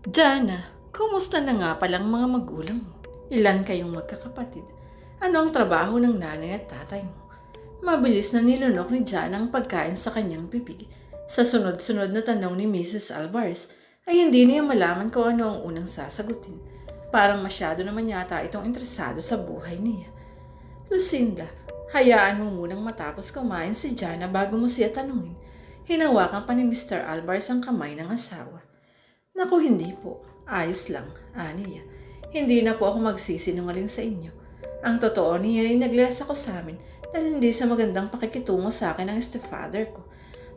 Jana, kumusta na nga palang mga magulang mo? Ilan kayong magkakapatid? Ano ang trabaho ng nanay at tatay mo? Mabilis na nilunok ni Jana ang pagkain sa kanyang bibig. Sa sunod-sunod na tanong ni Mrs. Alvarez ay hindi niya malaman kung ano ang unang sasagutin. Parang masyado naman yata itong interesado sa buhay niya. Lucinda, hayaan mo munang matapos kumain si Jana bago mo siya tanungin. Hinawakan pa ni Mr. Alvarez ang kamay ng asawa. Naku, hindi po. Ayos lang, aniya. Hindi na po ako magsisinungaling sa inyo. Ang totoo niya ay naglayas ako sa amin dahil hindi sa magandang pakikitungo sa akin ng stepfather ko.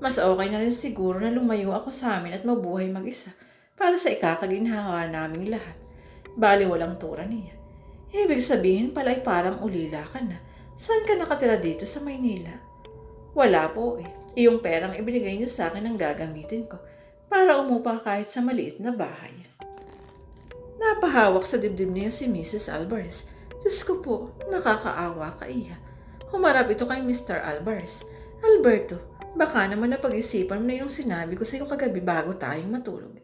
Mas okay na rin siguro na lumayo ako sa amin at mabuhay mag-isa para sa ikakaginhawa naming lahat. Bali walang tura niya. Ibig sabihin pala ay parang ulila ka na. Saan ka nakatira dito sa Maynila? Wala po eh. Iyong perang ibinigay niyo sa akin ang gagamitin ko para umupa kahit sa maliit na bahay. Napahawak sa dibdib niya si Mrs. Alvarez. Diyos ko po, nakakaawa ka iya. Humarap ito kay Mr. Alvarez. Alberto, baka naman napag-isipan mo na yung sinabi ko sa iyo kagabi bago tayong matulog.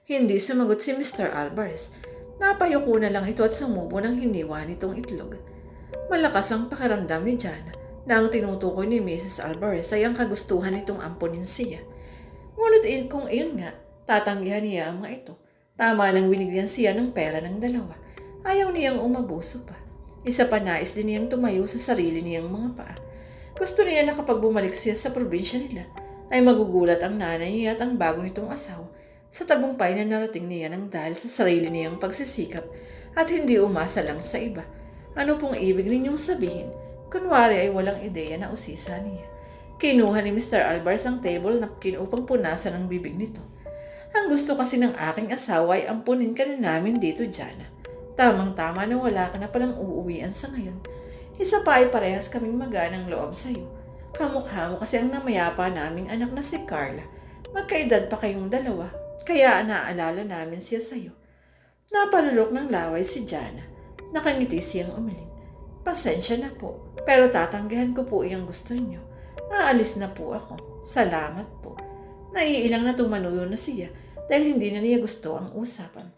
Hindi sumagot si Mr. Alvarez. Napayuko na lang ito at sumubo ng hiniwa nitong itlog. Malakas ang pakiramdam ni Jana na ang tinutukoy ni Mrs. Alvarez ay ang kagustuhan nitong ampunin siya. Ngunit kung iyon nga, tatanggihan niya ang mga ito. Tama nang binigyan siya ng pera ng dalawa. Ayaw niyang umabuso pa. Isa pa nais din niyang tumayo sa sarili niyang mga paa. Gusto niya na kapag bumalik siya sa probinsya nila, ay magugulat ang nanay niya at ang bago nitong asawa sa tagumpay na narating niya ng dahil sa sarili niyang pagsisikap at hindi umasa lang sa iba. Ano pong ibig ninyong sabihin? Kunwari ay walang ideya na usisa niya. Kinuha ni Mr. Alvarez ang table napkin upang punasan ang bibig nito. Ang gusto kasi ng aking asawa ay ampunin ka na namin dito, Jana. Tamang-tama na wala ka na palang uuwian sa ngayon. Isa pa ay parehas kaming maganang loob sa'yo. Kamukha mo kasi ang namayapa naming anak na si Carla. Magkaedad pa kayong dalawa, kaya naaalala namin siya sa'yo. Napalulok ng laway si Jana. Nakangiti siyang umiling. Pasensya na po, pero tatanggihan ko po iyang gusto niyo. Aalis na po ako. Salamat po. Naiilang na tumanuyo na siya dahil hindi na niya gusto ang usapan.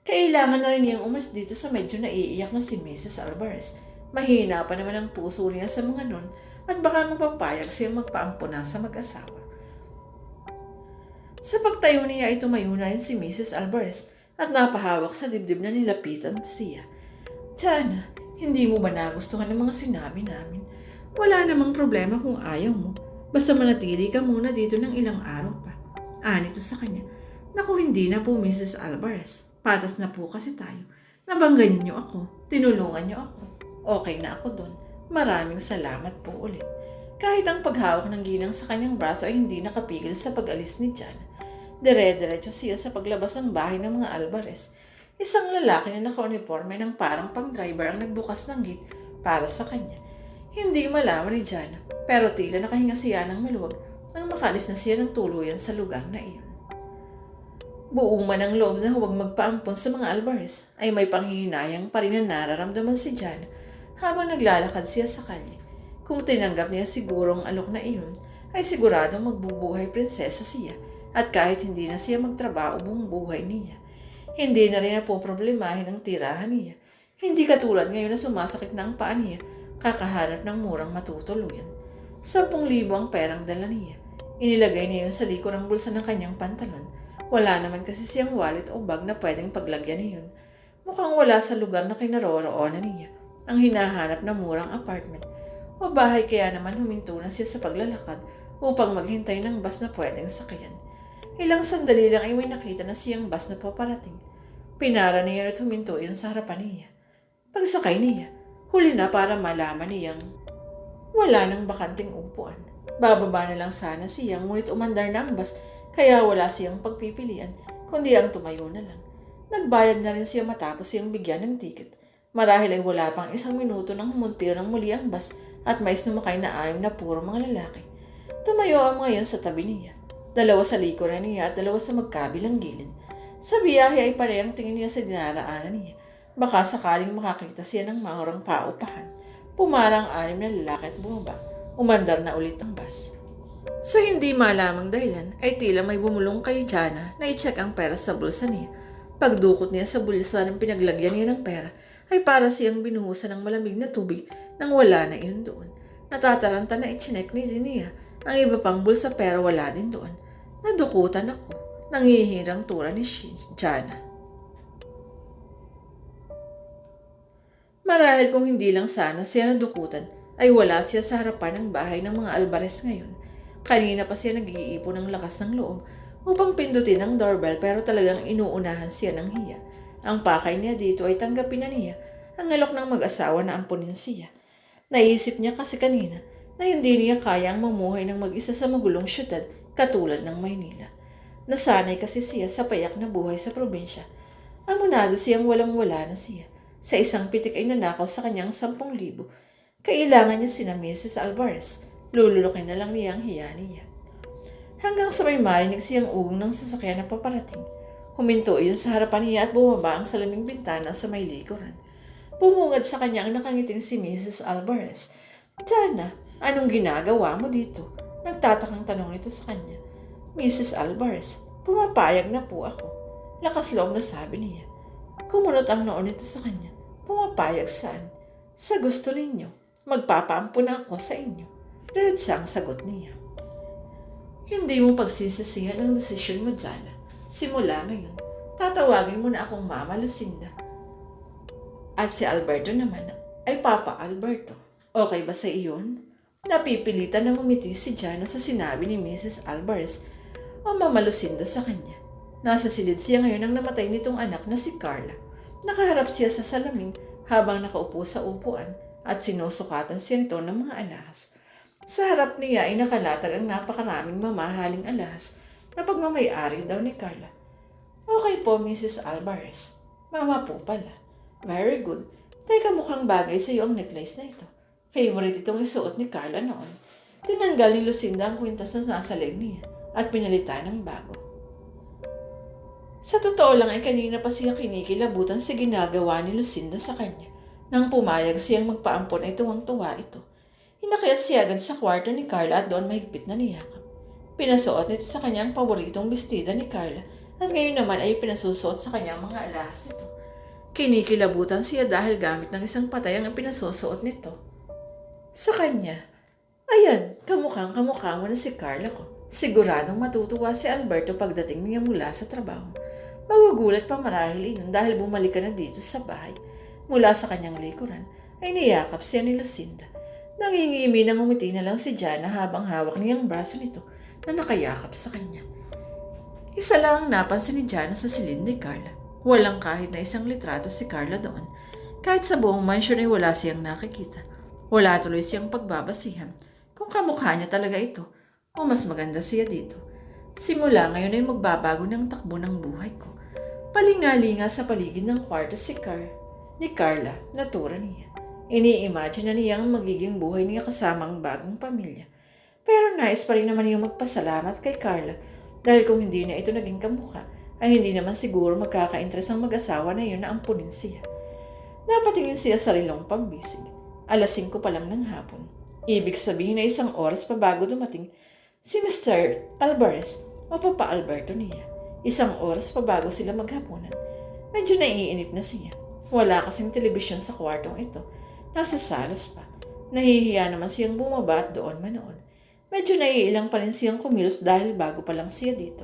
Kailangan na rin niyang umalis dito sa medyo naiiyak na si Mrs. Alvarez. Mahina pa naman ang puso niya sa mga nun at baka mapapayag siyang magpaampuna sa mag-asawa. Sa pagtayo niya ay tumayo na rin si Mrs. Alvarez at napahawak sa dibdib na nilapitan siya. Jana, hindi mo ba nagustuhan ng mga sinabi namin? Wala namang problema kung ayaw mo. Basta manatili ka muna dito ng ilang araw pa. Anito sa kanya. Naku, hindi na po Mrs. Alvarez. Patas na po kasi tayo. Nabangganin niyo ako. Tinulungan niyo ako. Okay na ako doon. Maraming salamat po ulit. Kahit ang paghawak ng ginang sa kanyang braso ay hindi nakapigil sa pag-alis ni Jana. Dire-diretso siya sa paglabas ng bahay ng mga Alvarez. Isang lalaki na naka-uniforme ng parang pang-driver ang nagbukas ng gate para sa kanya. Hindi malaman ni Jana, pero tila nakahinga siya ng maluwag nang makalis na siya ng tuluyan sa lugar na iyon. Buong man ang loob na huwag magpaampon sa mga Alvarez ay may panghihinayang pa rin na nararamdaman si Jana habang naglalakad siya sa kalye. Kung tinanggap niya siguro ang alok na iyon, ay siguradong magbubuhay prinsesa siya at kahit hindi na siya magtrabaho buong buhay niya. Hindi na rin napoproblemahin ang tirahan niya. Hindi katulad ngayon na sumasakit na ang paa niya, kakahanap ng murang matutuluyan. 10,000 ang perang dala niya. Inilagay niya yun sa likod ng bulsa ng kanyang pantalon. Wala naman kasi siyang wallet o bag na pwedeng paglagyan niyon. Mukhang wala sa lugar na kinaroroonan niya ang hinahanap na murang apartment o bahay, kaya naman huminto na siya sa paglalakad upang maghintay ng bus na pwedeng sakyan. Ilang sandali lang ay may nakita na siyang bus na paparating. Pinara niya at huminto yun sa harapan niya. Pagsakay niya, huli na para malaman niyang wala nang bakanting upuan. Bababa na lang sana siyang ngunit umandar na ang bus kaya wala siyang pagpipilian kundi ang tumayo na lang. Nagbayad na rin siya matapos siyang bigyan ng ticket. Marahil ay wala pang 1 minuto nang humuntir ng muli ang bus at may sumakay na 6 na puro mga lalaki. Tumayo ang mga yun sa tabi niya. 2 sa likuran niya at 2 sa magkabilang gilid. Sa biyahe ay parehang tingin niya sa dinaraanan niya. Baka sakaling makakita siya ng mahurang paupahan. Pumarang 6 na lalaki at bumaba. Umandar na ulit ang bus. Sa hindi malamang dahilan ay tila may bumulong kay Jana na i-check ang pera sa bulsa niya. Pagdukot niya sa bulsa ng pinaglagyan niya ng pera, ay para siyang binuhusan ng malamig na tubig nang wala na iyon doon. Natataranta na ichinek ni Nia ang iba pang bulsa pero wala din doon. Nadukutan ako. Nangihirang tura ni Jana. Marahil kung hindi lang sana siya nadukutan, ay wala siya sa harapan ng bahay ng mga Alvarez ngayon. Kanina pa siya nag-iipon ng lakas ng loob upang pindutin ang doorbell pero talagang inuunahan siya ng hiya. Ang pakay niya dito ay tanggapin na niya ang alok ng mag-asawa na ampunin siya. Naisip niya kasi kanina na hindi niya kayang mamuhay ng mag-isa sa magulong syudad katulad ng Maynila. Nasanay kasi siya sa payak na buhay sa probinsya. Amunado siyang walang-wala na siya. Sa isang pitik ay nanakaw sa kanyang 10,000. Kailangan niya sina Mrs. Alvarez. Lululokin na lang niya ang hiya niya. Hanggang sa may marinig siyang ugong ng sasakyan na paparating. Huminto iyon sa harapan niya at bumaba ang salaming bintana sa may likuran. Bumungad sa kanya ang nakangiting si Mrs. Alvarez. Jana, anong ginagawa mo dito? Nagtatakang tanong nito sa kanya. Mrs. Alvarez, pumapayag na po ako. Lakas loob na sabi niya. Kumunot ang noon nito sa kanya. Pumapayag saan? Sa gusto ninyo. Magpapaampo na ako sa inyo. Diretsa ang sagot niya. Hindi mo pagsisisihan ang desisyon mo, Jana. Simula ngayon, tatawagin mo na akong Mama Lucinda. At si Alberto naman ay Papa Alberto. Okay ba sa iyon? Napipilitan na ngumiti si Jana sa sinabi ni Mrs. Alvarez o Mama Lucinda sa kanya. Nasa silid siya ngayon nang namatay nitong anak na si Carla. Nakaharap siya sa salamin habang nakaupo sa upuan at sinusukatan siya nito ng mga alahas. Sa harap niya ay nakalatag ang napakaraming mamahaling alahas na pagmamayari daw ni Carla. Okay po, Mrs. Alvarez. Mama po pala. Very good. Teka, mukhang bagay sa iyo ang necklace na ito. Favorite itong isuot ni Carla noon. Tinanggal ni Lucinda ang kwintas na nasa leg niya at pinalitan ng bago. Sa totoo lang ay kanina pa siya kinikilabutan sa ginagawa ni Lucinda sa kanya. Nang pumayag siyang magpaampon ay tuwang-tuwa ito. Inakyat siya agad sa kwarto ni Carla at doon mahigpit na niyakap. Pinasuot nito sa kanyang paboritong bestida ni Carla at ngayon naman ay pinasusuot sa kanyang mga alahas nito. Kinikilabutan siya dahil gamit ng isang patay ang pinasusuot nito. Sa kanya, ayan, kamukha mo na si Carla ko. Siguradong matutuwa si Alberto pagdating niya mula sa trabaho. Magugulat pa marahil iyon dahil bumalik ka na dito sa bahay. Mula sa kanyang likuran ay niyakap siya ni Lucinda. Nangingimi nang umiti na lang si Jana habang hawak niyang braso nito na nakayakap sa kanya. Isa lang ang napansin ni Jana sa silid ni Carla. Walang kahit na isang litrato si Carla doon. Kahit sa buong mansyon ay wala siyang nakikita. Wala tuloy siyang pagbabasihan kung kamukha niya talaga ito o mas maganda siya dito. Simula ngayon ay magbabago ng takbo ng buhay ko. Palingalinga sa paligid ng kwarto ni Carla, natura niya. Ini-imagine na niya ang magiging buhay niya kasama ang bagong pamilya. Pero nais pa rin naman niyang magpasalamat kay Carla dahil kung hindi na ito naging kamukha, ay hindi naman siguro magkaka-interest ang mag-asawa na yun na ampunin siya. Napatingin siya sa rilong pambisig. 5:00 pa lang ng hapon. Ibig sabihin na 1 oras pa bago dumating si Mr. Alvarez o Papa Alberto niya. 1 oras pa bago sila maghapunan. Medyo naiinip na siya. Wala kasing telebisyon sa kwartong ito. Nasa salas pa. Nahihiya naman siyang bumaba at doon manood. Medyo naiilang pa rin siyang kumilos dahil bago pa lang siya dito.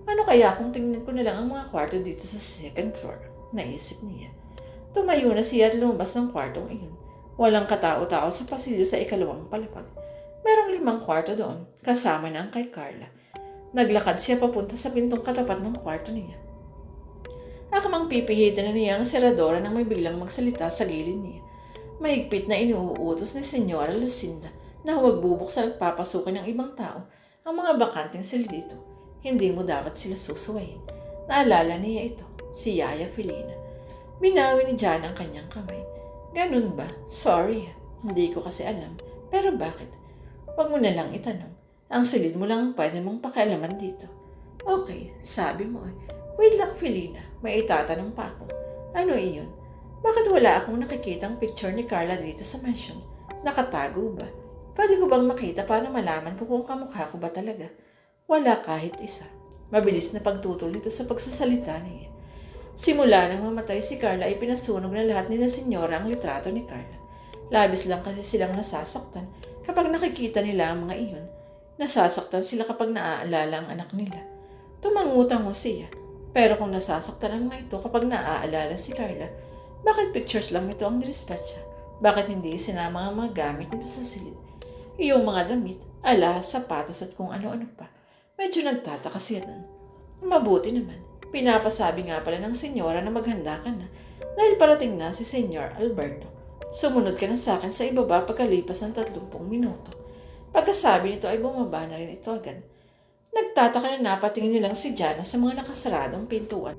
Ano kaya kung tingnan ko na lang ang mga kwarto dito sa 2nd floor? Naisip niya. Tumayo na siya at lumabas ng kwartong iyon. Walang katao-tao sa pasilyo sa 2nd palapag. Merong 5 kwarto doon, kasama na ang kay Carla. Naglakad siya papunta sa pintong katapat ng kwarto niya. Akamang pipihitin na niya ang seradora nang may biglang magsalita sa gilid niya. Mahigpit na inuutos ni Senyora Lucinda na huwag bubuksan at papasukin ng ibang tao ang mga bakanting sila dito. Hindi mo dapat sila susuwayin. Naalala niya ito, si Yaya Felina. Binawi ni Jan ang kanyang kamay. Ganun ba? Sorry, hindi ko kasi alam. Pero bakit? Huwag mo na lang itanong. Ang silid mo lang pwede mong pakialaman dito. Okay, sabi mo eh. Wait lang, Felina. May itatanong pa ako. Ano iyon? Bakit wala akong nakikitang picture ni Carla dito sa mansion? Nakatago ba? Pwede ko bang makita para malaman ko kung kamukha ko ba talaga? Wala kahit isa. Mabilis na pagtutol nito sa pagsasalita niya. Simula nang mamatay si Carla ay pinasunog na lahat nila Senyora ang litrato ni Carla. Labis lang kasi silang nasasaktan kapag nakikita nila ang mga iyon. Nasasaktan sila kapag naaalala ang anak nila. Tumangutang siya. Pero kung nasasaktan ang mga ito kapag naaalala si Carla, bakit pictures lang nito ang dinispatcha? Bakit hindi sinama ang mga gamit nito sa silid? Iyong mga damit, alas, sapatos at kung ano-ano pa. Medyo nagtataka siya nun. Mabuti naman. Pinapasabi nga pala ng senyora na maghanda ka na dahil parating na si Senyor Alberto. Sumunod ka na sa akin sa ibaba pagkalipas ng 30 minuto. Pagkasabi nito ay bumaba na rin ito agad. Nagtataka na napatingin nilang si Jana sa mga nakasaradong pintuan.